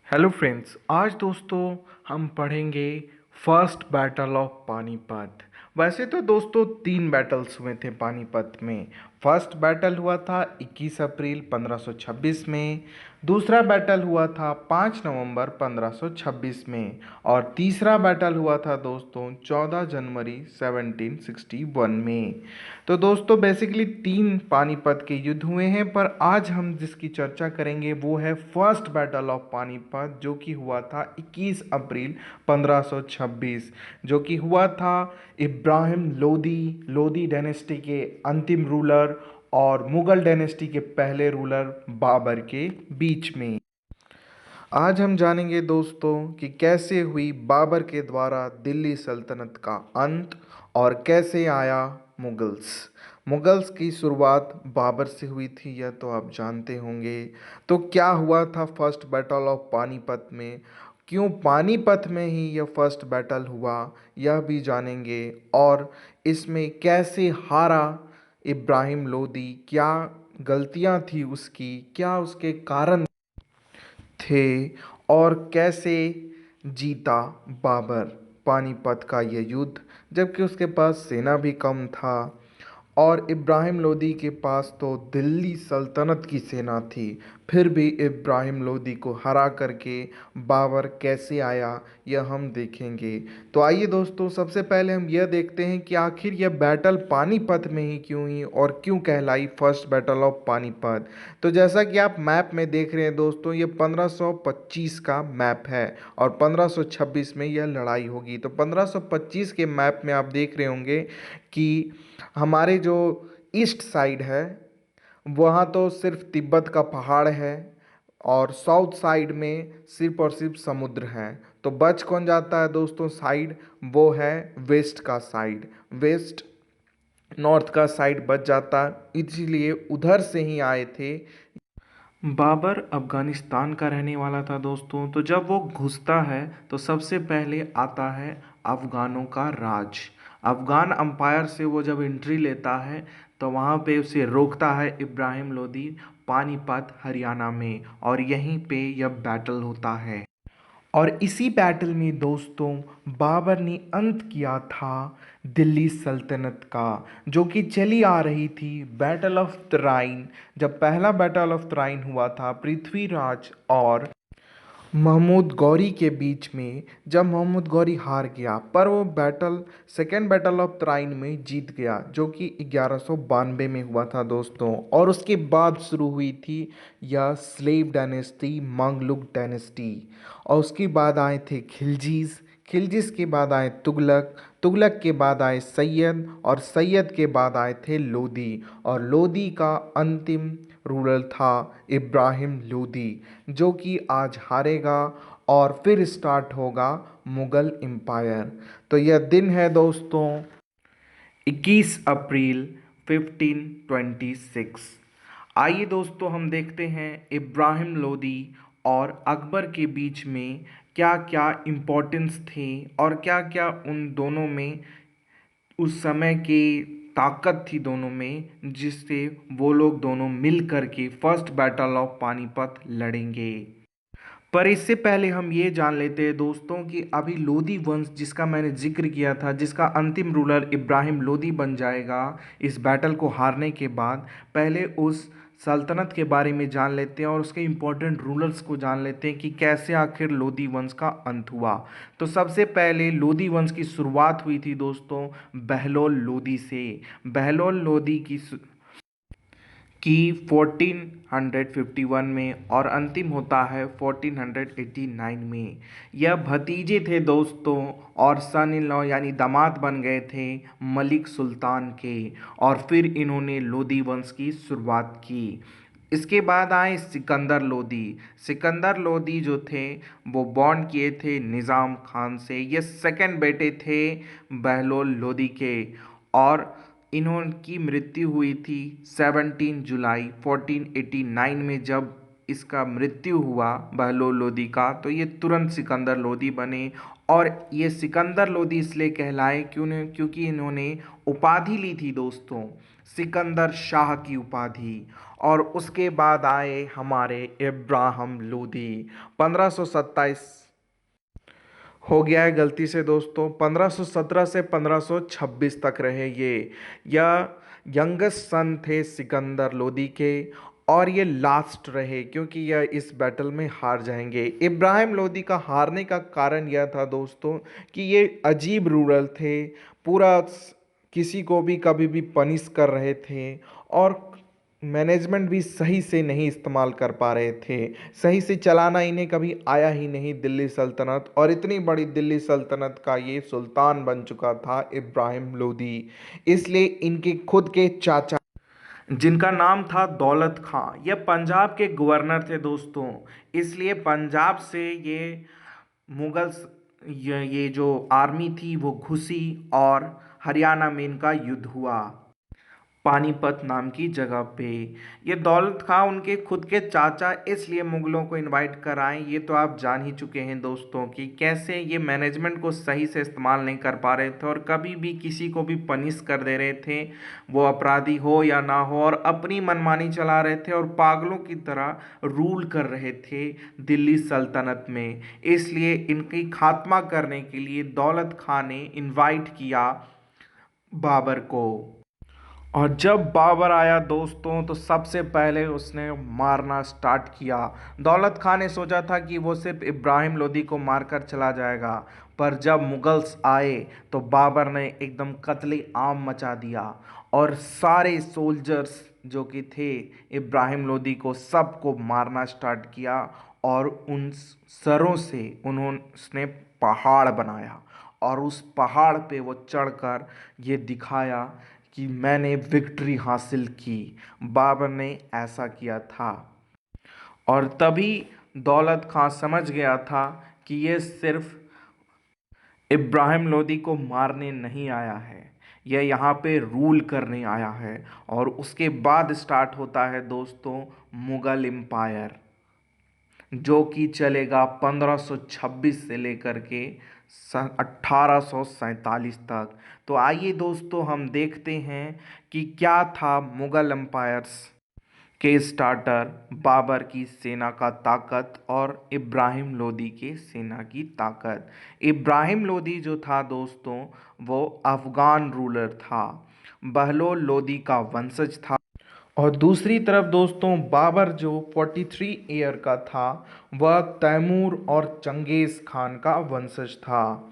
Hello friends, आज दोस्तों हम पढ़ेंगे फर्स्ट बैटल ऑफ पानीपत। वैसे तो दोस्तों 3 बैटल्स हुए थे पानीपत में। फर्स्ट बैटल हुआ था 21 अप्रैल 1526 में। दूसरा बैटल हुआ था 5 नवंबर 1526 में। और तीसरा बैटल हुआ था दोस्तों 14 जनवरी 1761 में। तो दोस्तों बेसिकली 3 पानीपत के युद्ध हुए हैं, पर आज हम जिसकी चर्चा करेंगे वो है फर्स्ट बैटल ऑफ पानीपत, जो कि हुआ था 21 अप्रैल 1526, जो कि हुआ था इब्राहिम लोदी लोदी डायनेस्टी के अंतिम रूलर और मुगल डायनेस्टी के पहले रूलर बाबर के बीच में। आज हम जानेंगे दोस्तों कि कैसे हुई बाबर के द्वारा दिल्ली सल्तनत का अंत और कैसे आया मुगल्स। मुगल्स की शुरुआत बाबर से हुई थी, यह तो आप जानते होंगे। तो क्या हुआ था फर्स्ट बैटल ऑफ पानीपत में, क्यों पानीपत में ही यह फर्स्ट बैटल हुआ, यह भी जानेंगे। और इसमें कैसे हारा इब्राहिम लोदी, क्या गलतियां थी उसकी, क्या उसके कारण थे, और कैसे जीता बाबर पानीपत का यह युद्ध, जबकि उसके पास सेना भी कम था। और इब्राहिम लोदी के पास तो दिल्ली सल्तनत की सेना थी, फिर भी इब्राहिम लोदी को हरा करके बाबर कैसे आया, यह हम देखेंगे। तो आइए दोस्तों, सबसे पहले हम यह देखते हैं कि आखिर यह बैटल पानीपत में ही क्यों हुई और क्यों कहलाई फर्स्ट बैटल ऑफ पानीपत। तो जैसा कि आप मैप में देख रहे हैं दोस्तों, ये 1525 का मैप है और 1526 में यह लड़ाई होगी। तो 1525 के मैप में आप देख रहे होंगे कि हमारे जो ईस्ट साइड है वहाँ तो सिर्फ तिब्बत का पहाड़ है, और साउथ साइड में सिर्फ और सिर्फ समुद्र है। तो बच कौन जाता है दोस्तों साइड, वो है वेस्ट का साइड। वेस्ट नॉर्थ का साइड बच जाता, इसलिए उधर से ही आए थे। बाबर अफ़गानिस्तान का रहने वाला था दोस्तों। तो जब वो घुसता है तो सबसे पहले आता है अफ़गानों का राज। अफ़गान अम्पायर से वो जब एंट्री लेता है तो वहाँ पे उसे रोकता है इब्राहिम लोदी पानीपत हरियाणा में, और यहीं पे यह बैटल होता है। और इसी बैटल में दोस्तों बाबर ने अंत किया था दिल्ली सल्तनत का, जो कि चली आ रही थी बैटल ऑफ तराइन। जब पहला बैटल ऑफ तराइन हुआ था पृथ्वीराज और महमूद गौरी के बीच में, जब महमूद गौरी हार गया, पर वो battle second battle of Tarain में जीत गया, जो कि 1192 में हुआ था दोस्तों। और उसके बाद शुरू हुई थी यह स्लेव डायनेस्टी, मंगलुक डायनेस्टी। और उसके बाद आए थे खिलजीज, खिलजीज के बाद आए तुगलक, तुगलक के बाद आए सैयद, और सैयद के बाद आए थे लोदी। और लोदी का अंतिम रूलर था इब्राहिम लोदी, जो कि आज हारेगा और फिर स्टार्ट होगा मुगल एम्पायर। तो यह दिन है दोस्तों 21 अप्रैल 1526। आइए दोस्तों हम देखते हैं इब्राहिम लोदी और अकबर के बीच में क्या क्या इम्पोर्टेंस थे और क्या क्या उन दोनों में उस समय की ताकत थी दोनों में, जिससे वो लोग दोनों मिल करके फर्स्ट बैटल ऑफ पानीपत लड़ेंगे। पर इससे पहले हम ये जान लेते हैं दोस्तों कि अभी लोदी वंश जिसका मैंने जिक्र किया था, जिसका अंतिम रूलर इब्राहिम लोदी बन जाएगा इस बैटल को हारने के बाद, पहले उस सल्तनत के बारे में जान लेते हैं और उसके इम्पोर्टेंट रूलर्स को जान लेते हैं कि कैसे आखिर लोदी वंश का अंत हुआ। तो सबसे पहले लोदी वंश की शुरुआत हुई थी दोस्तों बहलोल लोदी से। बहलोल लोदी की 1451 में और अंतिम होता है 1489 में। यह भतीजे थे दोस्तों और सन इन लॉ यानी दामाद बन गए थे मलिक सुल्तान के, और फिर इन्होंने लोदी वंश की शुरुआत की। इसके बाद आए सिकंदर लोदी। सिकंदर लोदी जो थे वो बॉन्ड किए थे निज़ाम खान से। ये सेकंड बेटे थे बहलोल लोदी के, और इन्होंने मृत्यु हुई थी 17 जुलाई 1489 में। जब इसका मृत्यु हुआ बहलोल लोदी का, तो ये तुरंत सिकंदर लोदी बने। और ये सिकंदर लोदी इसलिए कहलाए क्योंकि इन्होंने उपाधि ली थी दोस्तों सिकंदर शाह की उपाधि। और उसके बाद आए हमारे इब्राहिम लोदी। 1527 हो गया है गलती से दोस्तों, 1517 से 1526 तक रहे ये। यह यंगेस्ट सन थे सिकंदर लोदी के, और ये लास्ट रहे क्योंकि यह इस बैटल में हार जाएंगे। इब्राहिम लोदी का हारने का कारण यह था दोस्तों कि ये अजीब रूलर थे। पूरा किसी को भी कभी भी पनिश कर रहे थे, और मैनेजमेंट भी सही से नहीं इस्तेमाल कर पा रहे थे। सही से चलाना इन्हें कभी आया ही नहीं दिल्ली सल्तनत, और इतनी बड़ी दिल्ली सल्तनत का ये सुल्तान बन चुका था इब्राहिम लोदी। इसलिए इनके खुद के चाचा, जिनका नाम था दौलत खां, ये पंजाब के गवर्नर थे दोस्तों। इसलिए पंजाब से ये मुगल्स, ये जो आर्मी थी वो घुसी, और हरियाणा में इनका युद्ध हुआ पानीपत नाम की जगह पे। ये दौलत खां उनके खुद के चाचा इसलिए मुगलों को इनवाइट कर आए। ये तो आप जान ही चुके हैं दोस्तों कि कैसे ये मैनेजमेंट को सही से इस्तेमाल नहीं कर पा रहे थे, और कभी भी किसी को भी पनिश कर दे रहे थे, वो अपराधी हो या ना हो, और अपनी मनमानी चला रहे थे और पागलों की तरह रूल कर रहे थे दिल्ली सल्तनत में। इसलिए इनकी खात्मा करने के लिए दौलत खां ने इनवाइट किया बाबर को। और जब बाबर आया दोस्तों तो सबसे पहले उसने मारना स्टार्ट किया। दौलत खान ने सोचा था कि वो सिर्फ इब्राहिम लोदी को मारकर चला जाएगा, पर जब मुगल्स आए तो बाबर ने एकदम कत्ले आम मचा दिया, और सारे सोल्जर्स जो कि थे इब्राहिम लोदी को सबको मारना स्टार्ट किया। और उन सरों से उन्होंने पहाड़ बनाया, और उस पहाड़ पे वो चढ़कर ये दिखाया कि मैंने विक्ट्री हासिल की। बाबर ने ऐसा किया था, और तभी दौलत खां समझ गया था कि ये सिर्फ इब्राहिम लोदी को मारने नहीं आया है, यह यहाँ पे रूल करने आया है। और उसके बाद स्टार्ट होता है दोस्तों मुगल एम्पायर, जो कि चलेगा 1526 से लेकर के सन 1847 तक। तो आइए दोस्तों हम देखते हैं कि क्या था मुगल एम्पायर्स के स्टार्टर बाबर की सेना का ताकत और इब्राहिम लोदी के सेना की ताकत। इब्राहिम लोदी जो था दोस्तों वो अफ़गान रूलर था, बहलोल लोदी का वंशज था। और दूसरी तरफ दोस्तों बाबर जो 43 ईयर का था, वह तैमूर और चंगेज़ खान का वंशज था।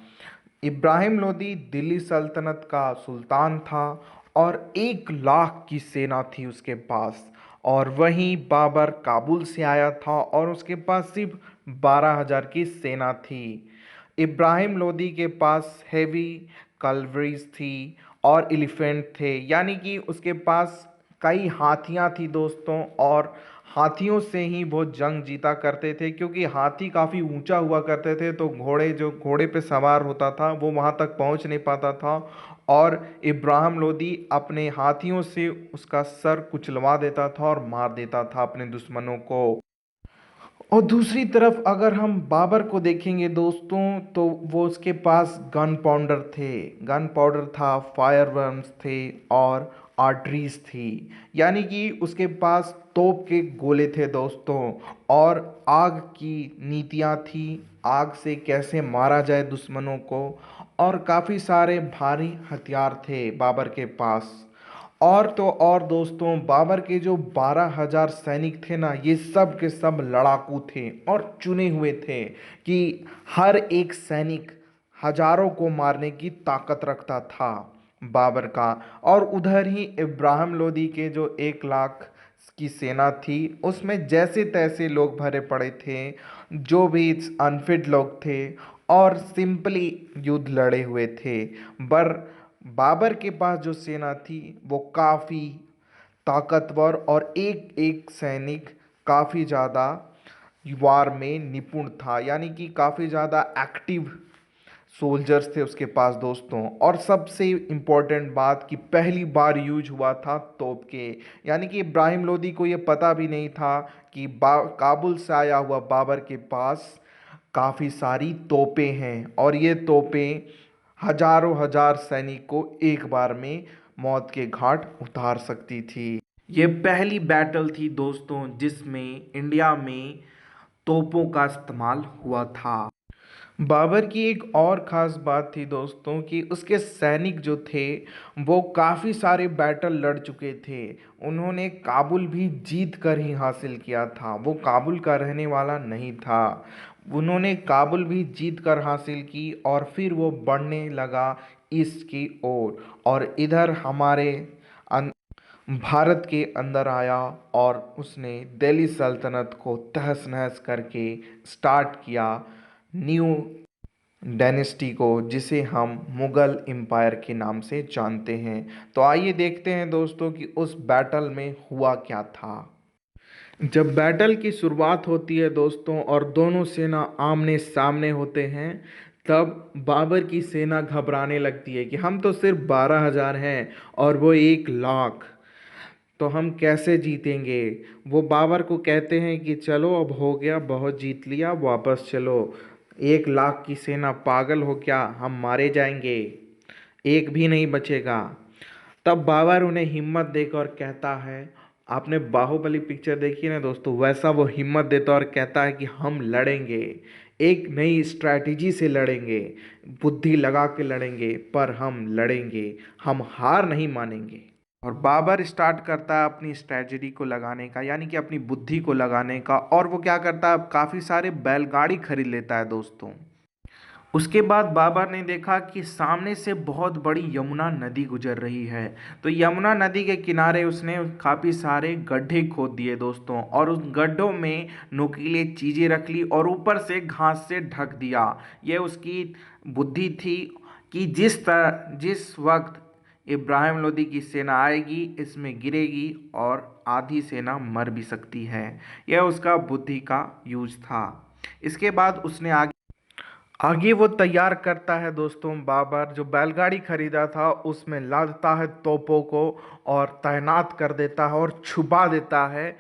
इब्राहिम लोदी दिल्ली सल्तनत का सुल्तान था, और 1 लाख की सेना थी उसके पास। और वहीं बाबर काबुल से आया था, और उसके पास सिर्फ 12,000 की सेना थी। इब्राहिम लोदी के पास हेवी कल्वरीज थी और एलिफेंट थे, यानी कि उसके पास कई हाथियां थी दोस्तों। और हाथियों से ही वो जंग जीता करते थे, क्योंकि हाथी काफ़ी ऊंचा हुआ करते थे, तो घोड़े पे सवार होता था वो वहां तक पहुंच नहीं पाता था। और इब्राहिम लोदी अपने हाथियों से उसका सर कुचलवा देता था और मार देता था अपने दुश्मनों को। और दूसरी तरफ अगर हम बाबर को देखेंगे दोस्तों, तो वो उसके पास गन पाउडर थे, गन पाउडर था, फायर वर्म्स थे, और आर्टरीज थी, यानी कि उसके पास तोप के गोले थे दोस्तों। और आग की नीतियाँ थी, आग से कैसे मारा जाए दुश्मनों को, और काफ़ी सारे भारी हथियार थे बाबर के पास। और तो और दोस्तों बाबर के जो 12,000 सैनिक थे ना, ये सब के सब लड़ाकू थे और चुने हुए थे, कि हर एक सैनिक हजारों को मारने की ताकत रखता था बाबर का। और उधर ही इब्राहिम लोदी के जो 1 लाख की सेना थी, उसमें जैसे तैसे लोग भरे पड़े थे, जो भी अनफिट लोग थे, और सिंपली युद्ध लड़े हुए थे। पर बाबर के पास जो सेना थी वो काफ़ी ताकतवर, और एक एक सैनिक काफ़ी ज़्यादा वार में निपुण था, यानी कि काफ़ी ज़्यादा एक्टिव सोल्जर्स थे उसके पास दोस्तों। और सबसे इम्पोर्टेंट बात कि पहली बार यूज हुआ था तोप के, यानी कि इब्राहिम लोदी को ये पता भी नहीं था कि काबुल से आया हुआ बाबर के पास काफ़ी सारी तोपें हैं, और ये तोपें हजारों हजार सैनिक को एक बार में मौत के घाट उतार सकती थी। ये पहली बैटल थी दोस्तों जिसमें इंडिया में तोपों का इस्तेमाल हुआ था। बाबर की एक और ख़ास बात थी दोस्तों कि उसके सैनिक जो थे वो काफ़ी सारे बैटल लड़ चुके थे। उन्होंने काबुल भी जीत कर ही हासिल किया था, वो काबुल का रहने वाला नहीं था। उन्होंने काबुल भी जीत कर हासिल की और फिर वो बढ़ने लगा ईस्ट की ओर और इधर हमारे भारत के अंदर आया और उसने दिल्ली सल्तनत को तहस नहस करके स्टार्ट किया न्यू डायनेस्टी को, जिसे हम मुग़ल एम्पायर के नाम से जानते हैं। तो आइए देखते हैं दोस्तों कि उस बैटल में हुआ क्या था। जब बैटल की शुरुआत होती है दोस्तों और दोनों सेना आमने सामने होते हैं, तब बाबर की सेना घबराने लगती है कि हम तो सिर्फ 12,000 हैं और वो 1 लाख, तो हम कैसे जीतेंगे। वो बाबर को कहते हैं कि चलो अब हो गया, बहुत जीत लिया, वापस चलो। 1 लाख की सेना, पागल हो क्या, हम मारे जाएंगे, एक भी नहीं बचेगा। तब बाबर उन्हें हिम्मत देकर कहता है, आपने बाहुबली पिक्चर देखी ना दोस्तों, वैसा वो हिम्मत देता और कहता है कि हम लड़ेंगे, एक नई स्ट्रैटेजी से लड़ेंगे, बुद्धि लगा के लड़ेंगे, पर हम लड़ेंगे, हम हार नहीं मानेंगे। और बाबर स्टार्ट करता है अपनी स्ट्रैटेजी को लगाने का, यानी कि अपनी बुद्धि को लगाने का, और वो क्या करता है, काफ़ी सारे बैलगाड़ी खरीद लेता है दोस्तों। उसके बाद बाबर ने देखा कि सामने से बहुत बड़ी यमुना नदी गुजर रही है, तो यमुना नदी के किनारे उसने काफ़ी सारे गड्ढे खोद दिए दोस्तों, और उस गड्ढों में नुकीले चीज़ें रख ली और ऊपर से घास से ढक दिया। ये उसकी बुद्धि थी कि जिस वक्त इब्राहिम लोदी की सेना आएगी, इसमें गिरेगी और आधी सेना मर भी सकती है। यह उसका बुद्धि का यूज था। इसके बाद उसने आगे वो तैयार करता है दोस्तों, बाबर जो बैलगाड़ी खरीदा था उसमें लादता है तोपों को और तैनात कर देता है और छुपा देता है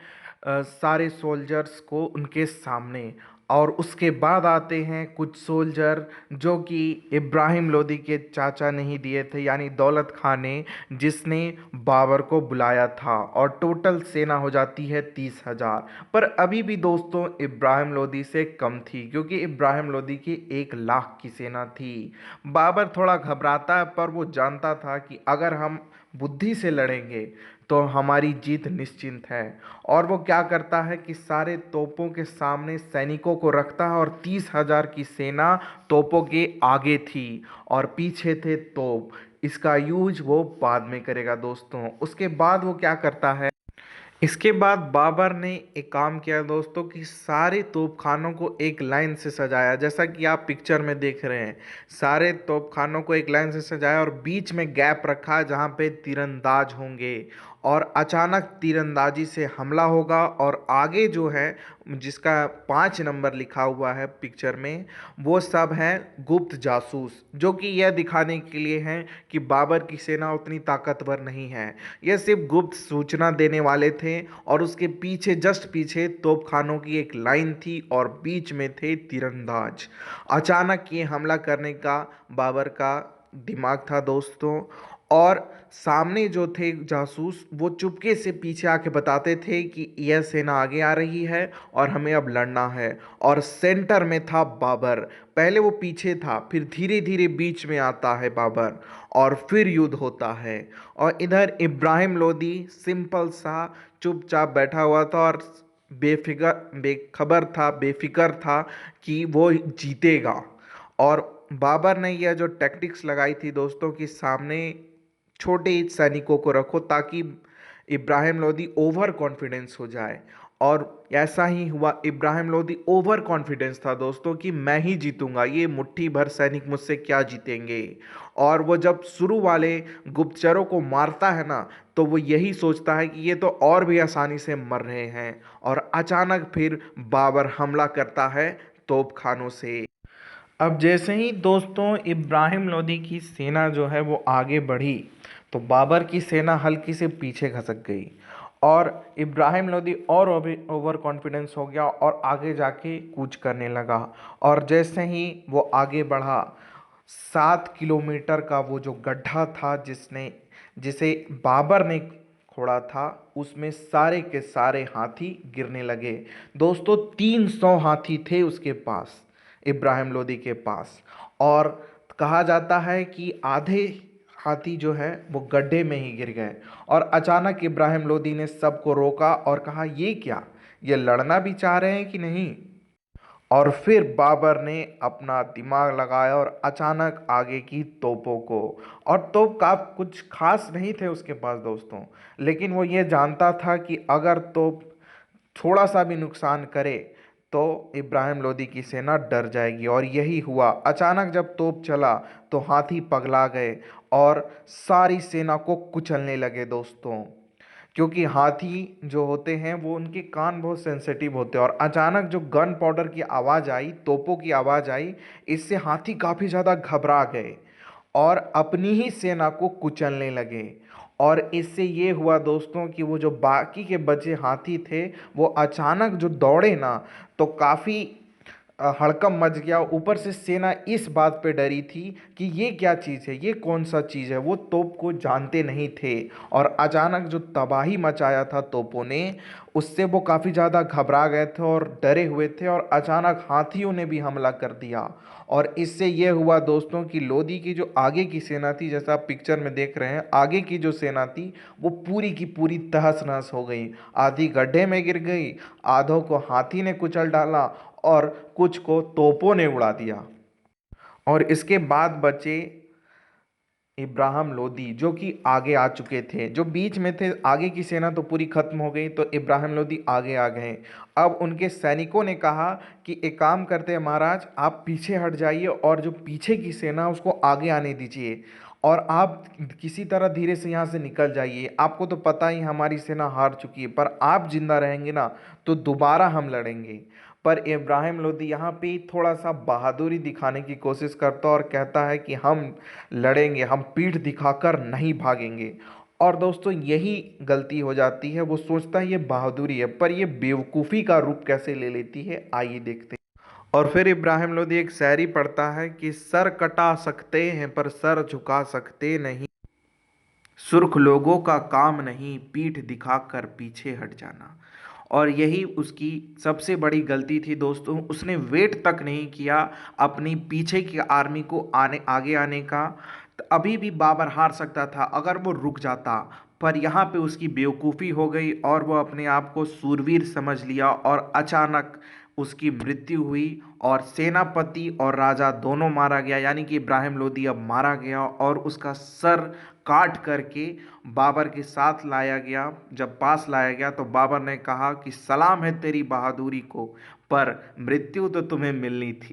सारे सोल्जर्स को उनके सामने। और उसके बाद आते हैं कुछ सोल्जर जो कि इब्राहिम लोदी के चाचा ने ही दिए थे, यानी दौलत खान ने, जिसने बाबर को बुलाया था, और टोटल सेना हो जाती है 30,000। पर अभी भी दोस्तों इब्राहिम लोदी से कम थी, क्योंकि इब्राहिम लोदी की 1 लाख की सेना थी। बाबर थोड़ा घबराता है, पर वो जानता था कि अगर हम बुद्धि से लड़ेंगे तो हमारी जीत निश्चिंत है। और वो क्या करता है कि सारे तोपों के सामने सैनिकों को रखता है और 30,000 की सेना तोपों के आगे थी और पीछे थे तोप। इसका यूज वो बाद में करेगा दोस्तों। उसके बाद वो क्या करता है, इसके बाद बाबर ने एक काम किया दोस्तों कि सारे तोपखानों को एक लाइन से सजाया, जैसा कि आप पिक्चर में देख रहे हैं। सारे तोपखानों को एक लाइन से सजाया और बीच में गैप रखा जहाँ पे तीरंदाज होंगे, और अचानक तीरंदाजी से हमला होगा। और आगे जो है, जिसका 5 नंबर लिखा हुआ है पिक्चर में, वो सब हैं गुप्त जासूस, जो कि यह दिखाने के लिए हैं कि बाबर की सेना उतनी ताकतवर नहीं है। यह सिर्फ गुप्त सूचना देने वाले थे, और उसके पीछे, जस्ट पीछे तोपखानों की एक लाइन थी और बीच में थे तीरंदाज। अचानक ये हमला करने का बाबर का दिमाग था दोस्तों। और सामने जो थे जासूस, वो चुपके से पीछे आके बताते थे कि यह सेना आगे आ रही है और हमें अब लड़ना है। और सेंटर में था बाबर। पहले वो पीछे था, फिर धीरे धीरे बीच में आता है बाबर, और फिर युद्ध होता है। और इधर इब्राहिम लोदी सिंपल सा चुपचाप बैठा हुआ था और बेफिक्र था कि वो जीतेगा। और बाबर ने यह जो टैक्टिक्स लगाई थी दोस्तों कि सामने छोटे सैनिकों को रखो ताकि इब्राहिम लोदी ओवर कॉन्फिडेंस हो जाए। और ऐसा ही हुआ, इब्राहिम लोदी ओवर कॉन्फिडेंस था दोस्तों कि मैं ही जीतूंगा, ये मुट्ठी भर सैनिक मुझसे क्या जीतेंगे। और वो जब शुरू वाले गुप्तचरों को मारता है ना, तो वो यही सोचता है कि ये तो और भी आसानी से मर रहे हैं। और अचानक फिर बाबर हमला करता है तोपखानों से। अब जैसे ही दोस्तों इब्राहिम लोदी की सेना जो है वो आगे बढ़ी, तो बाबर की सेना हल्की से पीछे खसक गई और इब्राहिम लोदी और ओवर कॉन्फिडेंस हो गया और आगे जाके कूच करने लगा। और जैसे ही वो आगे बढ़ा, 7 किलोमीटर का वो जो गड्ढा था जिसने जिसे बाबर ने खोड़ा था, उसमें सारे के सारे हाथी गिरने लगे। दोस्तों 300 हाथी थे उसके पास, इब्राहिम लोदी के पास। और कहा जाता है कि आधे हाथी जो है वो गड्ढे में ही गिर गए। और अचानक इब्राहिम लोदी ने सबको रोका और कहा, ये क्या, ये लड़ना भी चाह रहे हैं कि नहीं। और फिर बाबर ने अपना दिमाग लगाया और अचानक आगे की तोपों को, और तोप का कुछ खास नहीं थे उसके पास दोस्तों, लेकिन वो ये जानता था कि अगर तोप थोड़ा सा भी नुकसान करे तो इब्राहिम लोदी की सेना डर जाएगी। और यही हुआ। अचानक जब तोप चला तो हाथी पगला गए और सारी सेना को कुचलने लगे दोस्तों। क्योंकि हाथी जो होते हैं वो, उनके कान बहुत सेंसिटिव होते हैं, और अचानक जो गन पाउडर की आवाज़ आई, तोपों की आवाज़ आई, इससे हाथी काफ़ी ज़्यादा घबरा गए और अपनी ही सेना को कुचलने लगे। और इससे ये हुआ दोस्तों कि वो जो बाकी के बचे हाथी थे, वो अचानक जो दौड़े ना, तो काफ़ी हड़कंप मच गया। ऊपर से सेना इस बात पे डरी थी कि ये क्या चीज़ है, ये कौन सा चीज़ है, वो तोप को जानते नहीं थे। और अचानक जो तबाही मचाया था तोपों ने, उससे वो काफ़ी ज़्यादा घबरा गए थे और डरे हुए थे, और अचानक हाथियों ने भी हमला कर दिया। और इससे ये हुआ दोस्तों कि लोदी की जो आगे की सेना थी, जैसा आप पिक्चर में देख रहे हैं, आगे की जो सेना थी वो पूरी की पूरी तहस नहस हो गई। आधी गड्ढे में गिर गई, आधों को हाथी ने कुचल डाला, और कुछ को तोपों ने उड़ा दिया। और इसके बाद बचे इब्राहिम लोदी, जो कि आगे आ चुके थे। जो बीच में थे, आगे की सेना तो पूरी खत्म हो गई, तो इब्राहिम लोदी आगे आ गए। अब उनके सैनिकों ने कहा कि एक काम करते हैं महाराज, आप पीछे हट जाइए और जो पीछे की सेना उसको आगे आने दीजिए, और आप किसी तरह धीरे से यहाँ से निकल जाइए। आपको तो पता ही हमारी सेना हार चुकी है, पर आप जिंदा रहेंगे ना तो दोबारा हम लड़ेंगे। पर इब्राहिम लोदी यहाँ पे थोड़ा सा बहादुरी दिखाने की कोशिश करता और कहता है कि हम लड़ेंगे, हम पीठ दिखाकर नहीं भागेंगे। और दोस्तों यही गलती हो जाती है, वो सोचता है ये बहादुरी है, पर ये बेवकूफ़ी का रूप कैसे ले लेती है, आइए देखते हैं। और फिर इब्राहिम लोदी एक शायरी पढ़ता है कि सर कटा सकते हैं पर सर झुका सकते नहीं, सुर्ख लोगों का काम नहीं पीठ दिखाकर पीछे हट जाना। और यही उसकी सबसे बड़ी गलती थी दोस्तों, उसने वेट तक नहीं किया अपनी पीछे की आर्मी को आगे आने का। तो अभी भी बाबर हार सकता था अगर वो रुक जाता, पर यहाँ पे उसकी बेवकूफ़ी हो गई और वो अपने आप को सूरवीर समझ लिया, और अचानक उसकी मृत्यु हुई। और सेनापति और राजा दोनों मारा गया, यानी कि इब्राहिम लोदी अब मारा गया, और उसका सर काट करके बाबर के साथ लाया गया। जब पास लाया गया तो बाबर ने कहा कि सलाम है तेरी बहादुरी को, पर मृत्यु तो तुम्हें मिलनी थी।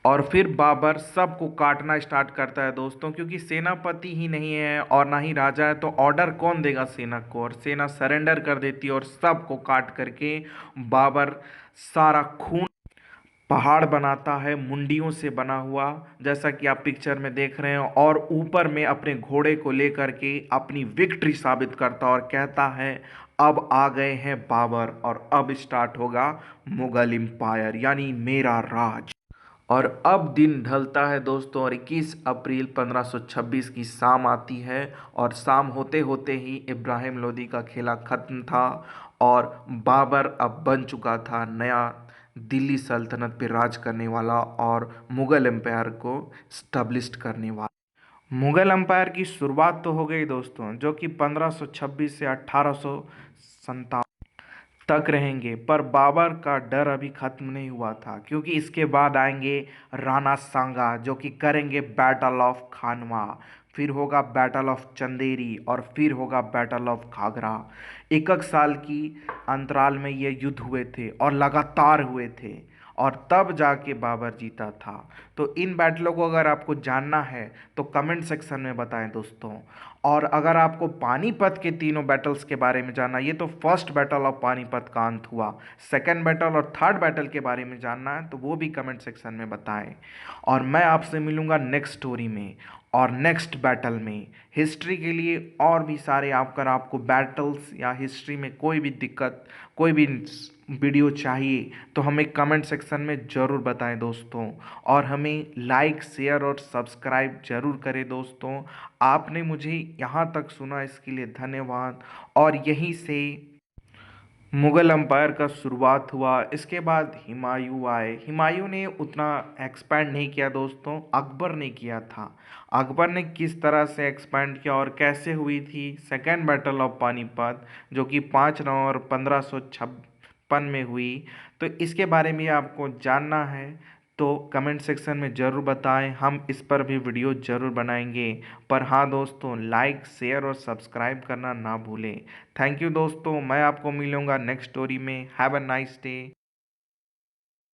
और फिर बाबर सबको काटना स्टार्ट करता है दोस्तों, क्योंकि सेनापति ही नहीं है और ना ही राजा है, तो ऑर्डर कौन देगा सेना को। और सेना सरेंडर कर देती है और सबको काट करके बाबर सारा खून पहाड़ बनाता है, मुंडियों से बना हुआ, जैसा कि आप पिक्चर में देख रहे हैं। और ऊपर में अपने घोड़े को लेकर के अपनी विक्ट्री साबित करता और कहता है, अब आ गए हैं बाबर, और अब स्टार्ट होगा मुगल एम्पायर, यानी मेरा राज। और अब दिन ढलता है दोस्तों, और 21 अप्रैल 1526 की शाम आती है। और शाम होते होते ही इब्राहिम लोदी का खेला ख़त्म था, और बाबर अब बन चुका था नया दिल्ली सल्तनत पे राज करने वाला और मुग़ल एम्पायर को स्टैब्लिश करने वाला। मुग़ल एम्पायर की शुरुआत तो हो गई दोस्तों, जो कि 1526 से 1857 तक रहेंगे। पर बाबर का डर अभी ख़त्म नहीं हुआ था, क्योंकि इसके बाद आएंगे राणा सांगा, जो कि करेंगे बैटल ऑफ खानवा, फिर होगा बैटल ऑफ चंदेरी, और फिर होगा बैटल ऑफ घाघरा। एक एक साल की अंतराल में ये युद्ध हुए थे और लगातार हुए थे, और तब जाके बाबर जीता था। तो इन बैटलों को अगर आपको जानना है तो कमेंट सेक्शन में बताएं दोस्तों। और अगर आपको पानीपत के तीनों बैटल्स के बारे में जानना है, ये तो फर्स्ट बैटल ऑफ पानीपत का अंत हुआ, सेकंड बैटल और थर्ड बैटल के बारे में जानना है तो वो भी कमेंट सेक्शन में बताएं। और मैं आपसे मिलूंगा नेक्स्ट स्टोरी में। और नेक्स्ट बैटल में हिस्ट्री के लिए और भी सारे अगर आपको बैटल्स या हिस्ट्री में कोई भी दिक्कत, कोई भी वीडियो चाहिए तो हमें कमेंट सेक्शन में ज़रूर बताएं दोस्तों। और हमें लाइक शेयर और सब्सक्राइब ज़रूर करें दोस्तों। आपने मुझे यहाँ तक सुना इसके लिए धन्यवाद। और यहीं से मुग़ल एम्पायर का शुरुआत हुआ। इसके बाद हुमायूं आए। हुमायूं ने उतना एक्सपैंड नहीं किया दोस्तों, अकबर ने किया था। अकबर ने किस तरह से एक्सपैंड किया और कैसे हुई थी सेकेंड बैटल ऑफ पानीपत, जो कि 5 नवंबर 1556 में हुई, तो इसके बारे में आपको जानना है तो कमेंट सेक्शन में ज़रूर बताएं। हम इस पर भी वीडियो ज़रूर बनाएंगे। पर हाँ दोस्तों, लाइक शेयर और सब्सक्राइब करना ना भूलें। थैंक यू दोस्तों, मैं आपको मिलूँगा नेक्स्ट स्टोरी में। Have a nice day.